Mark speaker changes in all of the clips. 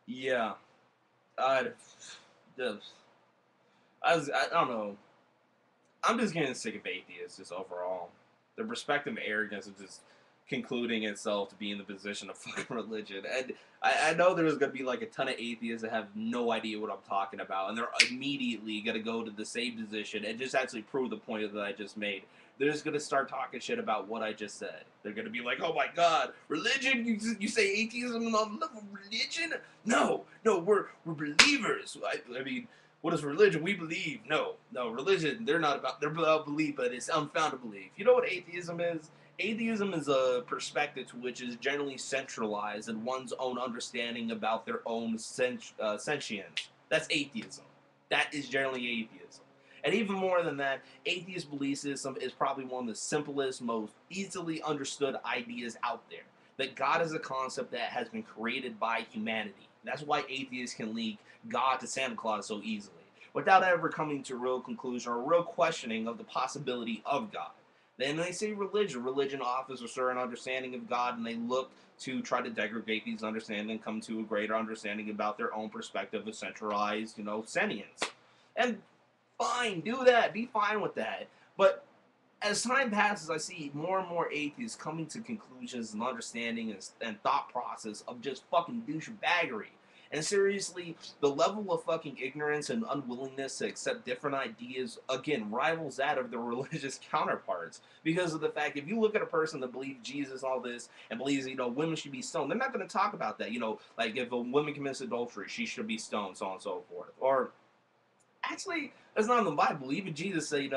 Speaker 1: Yeah, I, I don't know. I'm just getting sick of atheists just overall. The perspective arrogance of just concluding itself to be in the position of fucking religion. And I know there's going to be like a ton of atheists that have no idea what I'm talking about, and they're immediately going to go to the same position and just actually prove the point that I just made. They're just going to start talking shit about what I just said. They're going to be like, oh my god, religion? You say atheism on the level of religion? No, no, we're believers. I mean, what is religion? We believe. No, no, religion, they're about belief, but it's unfounded belief. You know what atheism is? Atheism is a perspective which is generally centralized in one's own understanding about their own sentience. That's atheism. That is generally atheism. And even more than that, atheist belief system is probably one of the simplest, most easily understood ideas out there. That God is a concept that has been created by humanity. That's why atheists can link God to Santa Claus so easily, without ever coming to a real conclusion or a real questioning of the possibility of God. Then they say religion. Religion offers a certain understanding of God, and they look to try to degrade these understandings and come to a greater understanding about their own perspective of centralized, sentience. And fine, do that. Be fine with that. But as time passes, I see more and more atheists coming to conclusions and understanding and thought process of just fucking douchebaggery. And seriously, the level of fucking ignorance and unwillingness to accept different ideas, again, rivals that of their religious counterparts. Because of the fact, if you look at a person that believes Jesus, all this, and believes, women should be stoned, they're not going to talk about that. Like if a woman commits adultery, she should be stoned, so on and so forth. Or actually, that's not in the Bible. Even Jesus said,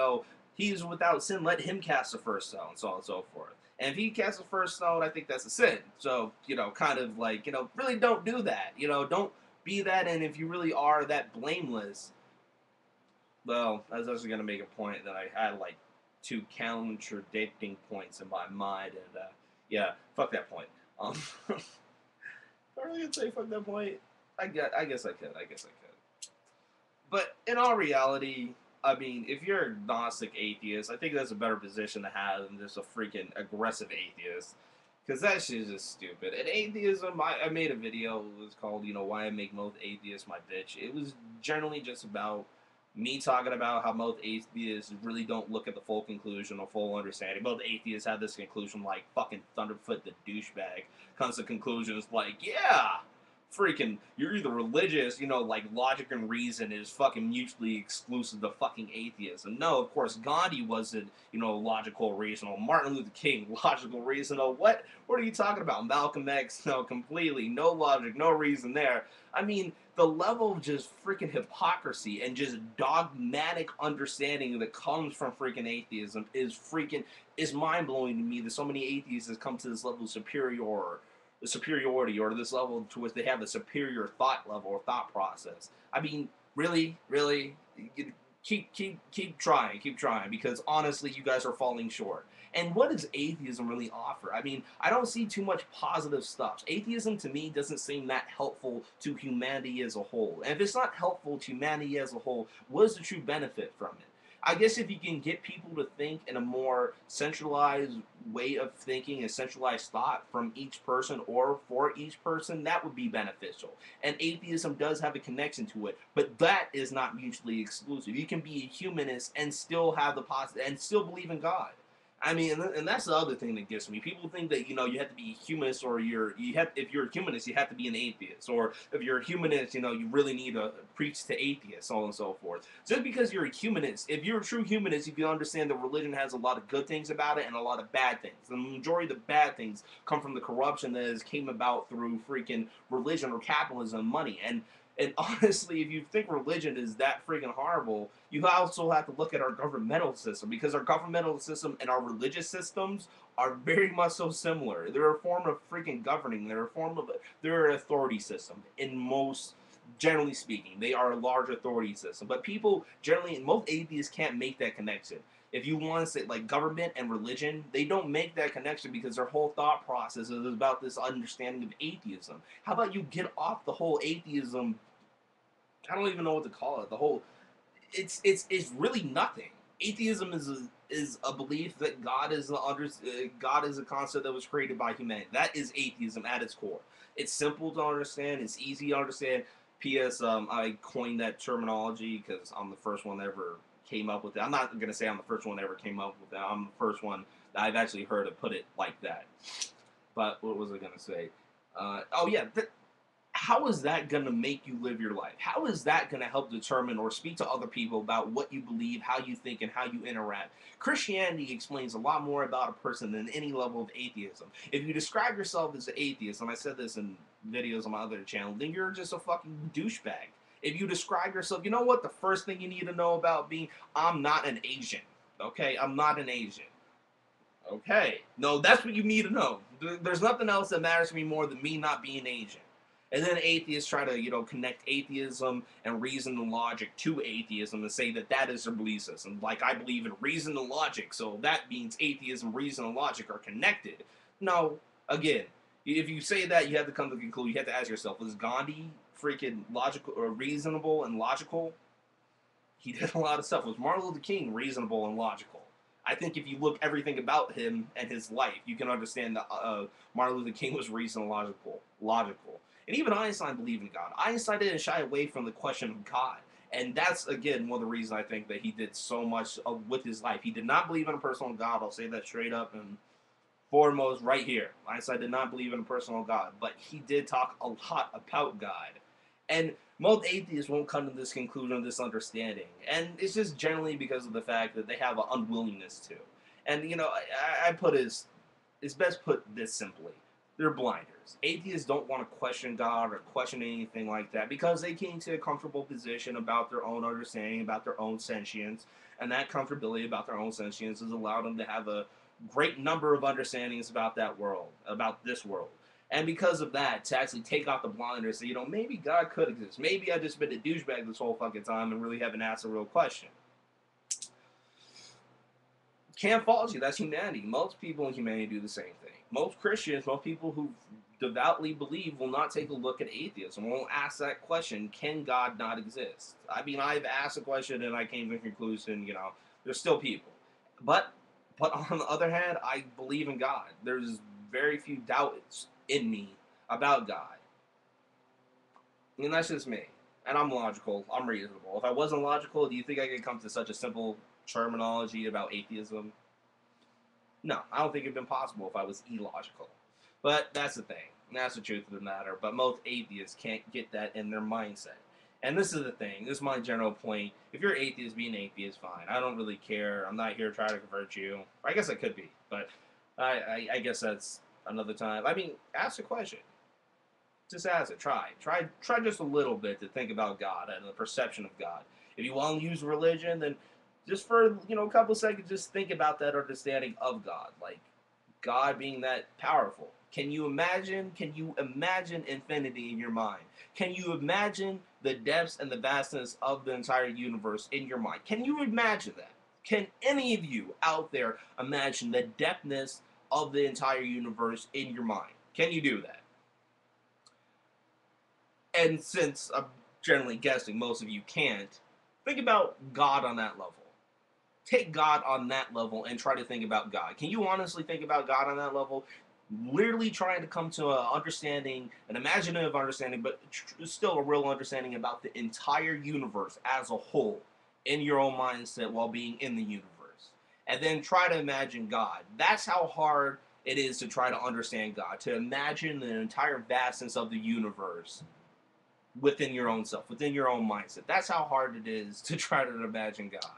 Speaker 1: he is without sin, let him cast the first stone, so on and so forth. And if he casts the first stone, I think that's a sin. So, kind of like, really don't do that. Don't be that. And if you really are that blameless, well, I was actually going to make a point that I had like two contradicting points in my mind. And yeah, fuck that point. Am I really going to say fuck that point? I guess I could. I guess I could. But in all reality, I mean, if you're an agnostic atheist, I think that's a better position to have than just a freaking aggressive atheist. Because that shit is just stupid. And atheism, I made a video, it was called, Why I Make Most Atheists My Bitch. It was generally just about me talking about how most atheists really don't look at the full conclusion or full understanding. Most atheists have this conclusion like fucking Thunderfoot the douchebag comes to conclusions like, yeah, freaking, you're either religious, like logic and reason is fucking mutually exclusive to fucking atheism. No, of course, Gandhi wasn't, logical, reasonable. Martin Luther King, logical, reasonable. What are you talking about? Malcolm X, no, completely, no logic, no reason there. I mean, the level of just freaking hypocrisy and just dogmatic understanding that comes from freaking atheism is mind blowing to me that so many atheists have come to this level of superiority or this level to which they have a superior thought level or thought process. I mean, really, really, keep trying, because honestly, you guys are falling short. And what does atheism really offer? I mean, I don't see too much positive stuff. Atheism to me doesn't seem that helpful to humanity as a whole. And if it's not helpful to humanity as a whole, what is the true benefit from it? I guess if you can get people to think in a more centralized way of thinking, a centralized thought from each person or for each person, that would be beneficial. And atheism does have a connection to it, but that is not mutually exclusive. You can be a humanist and still have the positive and still believe in God. I mean, and that's the other thing that gets me. People think that you have to be a humanist, or if you're a humanist, you have to be an atheist, or if you're a humanist, you really need to preach to atheists, so on and so forth. Just because you're a humanist, if you're a true humanist, if you understand that religion has a lot of good things about it and a lot of bad things. The majority of the bad things come from the corruption that has came about through freaking religion or capitalism, and money, and honestly, if you think religion is that freaking horrible, you also have to look at our governmental system, because our governmental system and our religious systems are very much so similar. They're a form of freaking governing. They're an authority system in most. Generally speaking, they are a large authority system. But people generally, most atheists can't make that connection. If you want to say like government and religion, they don't make that connection because their whole thought process is about this understanding of atheism. How about you get off the whole atheism? I don't even know what to call it. The whole it's really nothing. Atheism is a belief that God is a concept that was created by humanity. That is atheism at its core. It's simple to understand. It's easy to understand. P.S. I coined that terminology because I'm the first one that ever came up with it. I'm not going to say I'm the first one that ever came up with that. I'm the first one that I've actually heard it put it like that. But what was I going to say? Oh, yeah. How is that going to make you live your life? How is that going to help determine or speak to other people about what you believe, how you think, and how you interact? Christianity explains a lot more about a person than any level of atheism. If you describe yourself as an atheist, and I said this in videos on my other channel, then you're just a fucking douchebag. If you describe yourself, you know what? The first thing you need to know about being, I'm not an Asian. Okay? I'm not an Asian. Okay. No, that's what you need to know. There's nothing else that matters to me more than me not being Asian. And then atheists try to, connect atheism and reason and logic to atheism and say that that is their belief system. Like, I believe in reason and logic, so that means atheism, reason, and logic are connected. No, again, if you say that, you have to come to the conclusion, you have to ask yourself, was Gandhi freaking logical or reasonable and logical? He did a lot of stuff. Was Martin Luther King reasonable and logical? I think if you look everything about him and his life, you can understand that Martin Luther King was reasonable and logical. And even Einstein believed in God. Einstein didn't shy away from the question of God. And that's, again, one of the reasons I think that he did so much with his life. He did not believe in a personal God. I'll say that straight up and foremost right here. Einstein did not believe in a personal God. But he did talk a lot about God. And most atheists won't come to this conclusion, this understanding. And it's just generally because of the fact that they have an unwillingness to. And, I put it's best put this simply. They're blinders. Atheists don't want to question God or question anything like that because they came to a comfortable position about their own understanding, about their own sentience, and that comfortability about their own sentience has allowed them to have a great number of understandings about that world, about this world. And because of that, to actually take off the blinders, say, maybe God could exist. Maybe I just been a douchebag this whole fucking time and really haven't asked a real question. Can't fault you. That's humanity. Most people in humanity do the same thing. Most Christians, most people who devoutly believe will not take a look at atheism, won't ask that question, can God not exist? I mean, I've asked a question and I came to the conclusion, there's still people. But on the other hand, I believe in God. There's very few doubts in me about God. And that's just me. And I'm logical. I'm reasonable. If I wasn't logical, do you think I could come to such a simple terminology about atheism? No, I don't think it'd been possible if I was illogical. But that's the thing. That's the truth of the matter. But most atheists can't get that in their mindset. And this is the thing. This is my general point. If you're atheist, be an atheist, fine. I don't really care. I'm not here to try to convert you. I guess I could be. But I guess that's another time. I mean, ask a question. Just ask it. Try just a little bit to think about God and the perception of God. If you want to use religion, then just for a couple seconds, just think about that understanding of God, like God being that powerful. Can you imagine infinity in your mind? Can you imagine the depths and the vastness of the entire universe in your mind? Can you imagine that? Can any of you out there imagine the depthness of the entire universe in your mind? Can you do that? And since I'm generally guessing most of you can't, think about God on that level. Take God on that level and try to think about God. Can you honestly think about God on that level? Literally trying to come to an understanding, an imaginative understanding, but still a real understanding about the entire universe as a whole in your own mindset while being in the universe. And then try to imagine God. That's how hard it is to try to understand God, to imagine the entire vastness of the universe within your own self, within your own mindset. That's how hard it is to try to imagine God.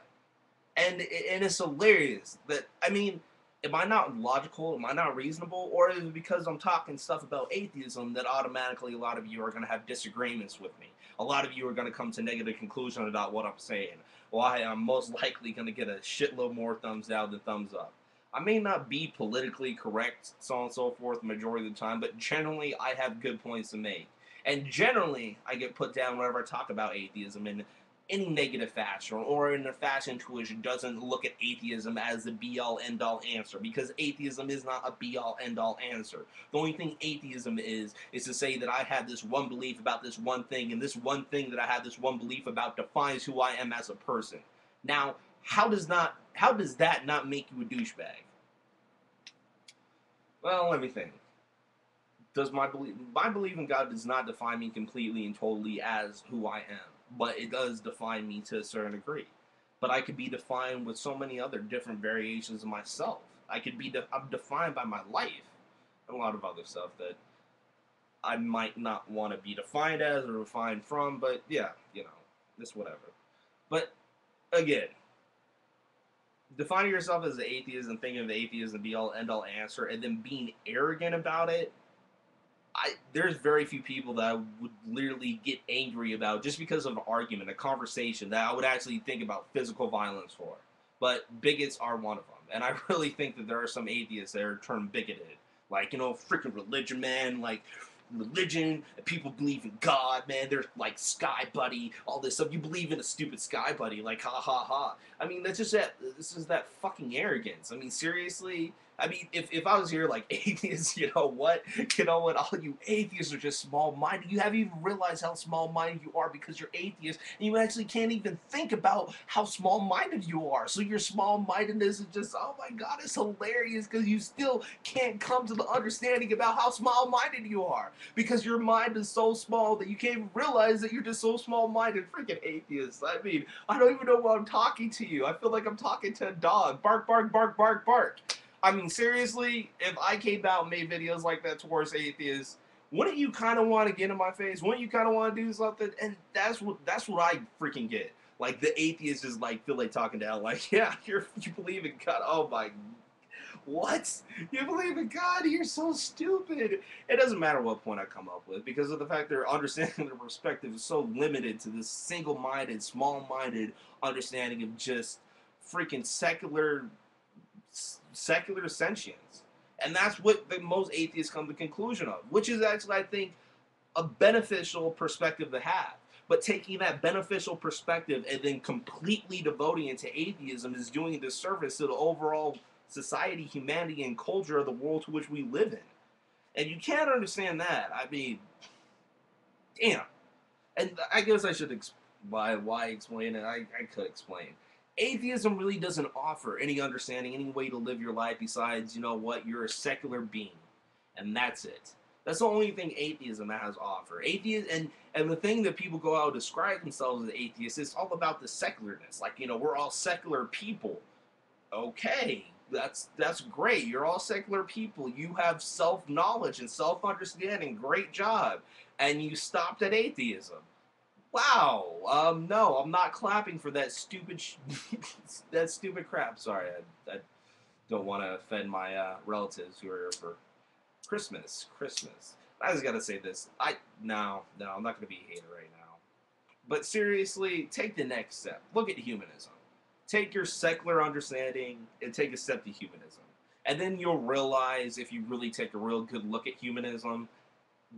Speaker 1: And it's hilarious that, I mean, am I not logical? Am I not reasonable? Or is it because I'm talking stuff about atheism that automatically a lot of you are going to have disagreements with me? A lot of you are going to come to negative conclusions about what I'm saying. Why I'm most likely going to get a shitload more thumbs down than thumbs up. I may not be politically correct, so on and so forth, the majority of the time, but generally I have good points to make. And generally, I get put down whenever I talk about atheism in any negative fashion, or in a fashion to which doesn't look at atheism as the be-all, end-all answer, because atheism is not a be-all, end-all answer. The only thing atheism is to say that I have this one belief about this one thing, and this one thing that I have this one belief about defines who I am as a person. Now, how does that not make you a douchebag? Well, let me think. does my belief in God does not define me completely and totally as who I am, but it does define me to a certain degree. But I could be defined with so many other different variations of myself. I'm defined by my life and a lot of other stuff that I might not want to be defined as or defined from, but yeah, it's whatever. But again, defining yourself as an atheist and thinking of atheism as the be all end all answer and then being arrogant about it, there's very few people that I would literally get angry about just because of an argument, a conversation that I would actually think about physical violence for. But bigots are one of them, and I really think that there are some atheists that are turned bigoted, like freaking religion, man, like religion, and people believe in God, man. They're like Sky Buddy, all this stuff. You believe in a stupid Sky Buddy, like ha ha ha. I mean, that's just that. This is that fucking arrogance. I mean, seriously. I mean, if I was here like atheists, you know what, all you atheists are just small-minded. You haven't even realized how small-minded you are because you're atheist, and you actually can't even think about how small-minded you are. So your small-mindedness is just, oh my god, it's hilarious because you still can't come to the understanding about how small-minded you are because your mind is so small that you can't even realize that you're just so small-minded. Freaking atheists. I mean, I don't even know why I'm talking to you. I feel like I'm talking to a dog. Bark, bark, bark, bark, bark. I mean, seriously, if I came out and made videos like that towards atheists, wouldn't you kind of want to get in my face? Wouldn't you kind of want to do something? And that's what I freaking get. Like the atheists just like feel like talking down, like, yeah, you believe in God. Oh my, what? You believe in God? You're so stupid. It doesn't matter what point I come up with because of the fact their understanding their perspective is so limited to this single-minded, small-minded understanding of just freaking secular sentience. And that's what the most atheists come to the conclusion of, which is actually, I think, a beneficial perspective to have. But taking that beneficial perspective and then completely devoting it to atheism is doing a disservice to the overall society, humanity, and culture of the world to which we live in. And you can't understand that. I mean, damn. And I guess I should why explain it. I could explain. Atheism really doesn't offer any understanding, any way to live your life besides, you know what, you're a secular being. And that's it. That's the only thing atheism has to offer. And the thing that people go out and describe themselves as atheists is all about the secularness. Like, we're all secular people. Okay, that's great. You're all secular people. You have self-knowledge and self-understanding. Great job. And you stopped at atheism. Wow. No, I'm not clapping for that stupid, that stupid crap. Sorry, I don't want to offend my relatives who are here for Christmas. I just gotta say this. No, I'm not gonna be a hater right now. But seriously, take the next step. Look at humanism. Take your secular understanding and take a step to humanism, and then you'll realize if you really take a real good look at humanism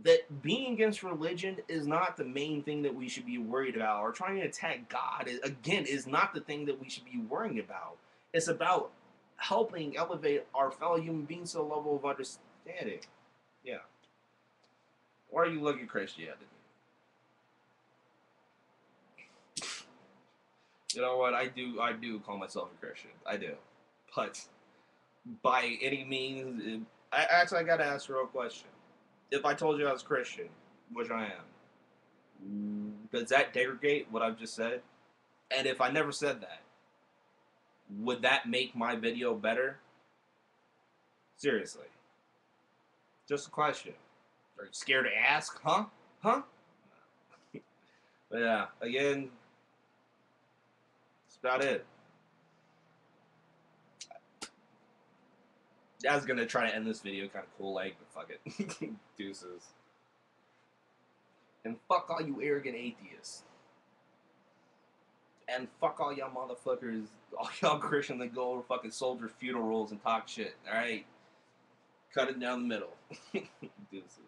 Speaker 1: that being against religion is not the main thing that we should be worried about, or trying to attack God, again, is not the thing that we should be worrying about. It's about helping elevate our fellow human beings to a level of understanding. Yeah. Why are you looking at Christianity? You know what? I do call myself a Christian. I do. But by any means, I gotta ask a real question. If I told you I was Christian, which I am, does that degrade what I've just said? And if I never said that, would that make my video better? Seriously. Just a question. Are you scared to ask? Huh? Huh? But yeah, again, that's about it. I was gonna try to end this video kind of cool like, but fuck it. Deuces. And fuck all you arrogant atheists. And fuck all y'all motherfuckers, all y'all Christians that go over fucking soldier funerals and talk shit, alright? Cut it down the middle. Deuces.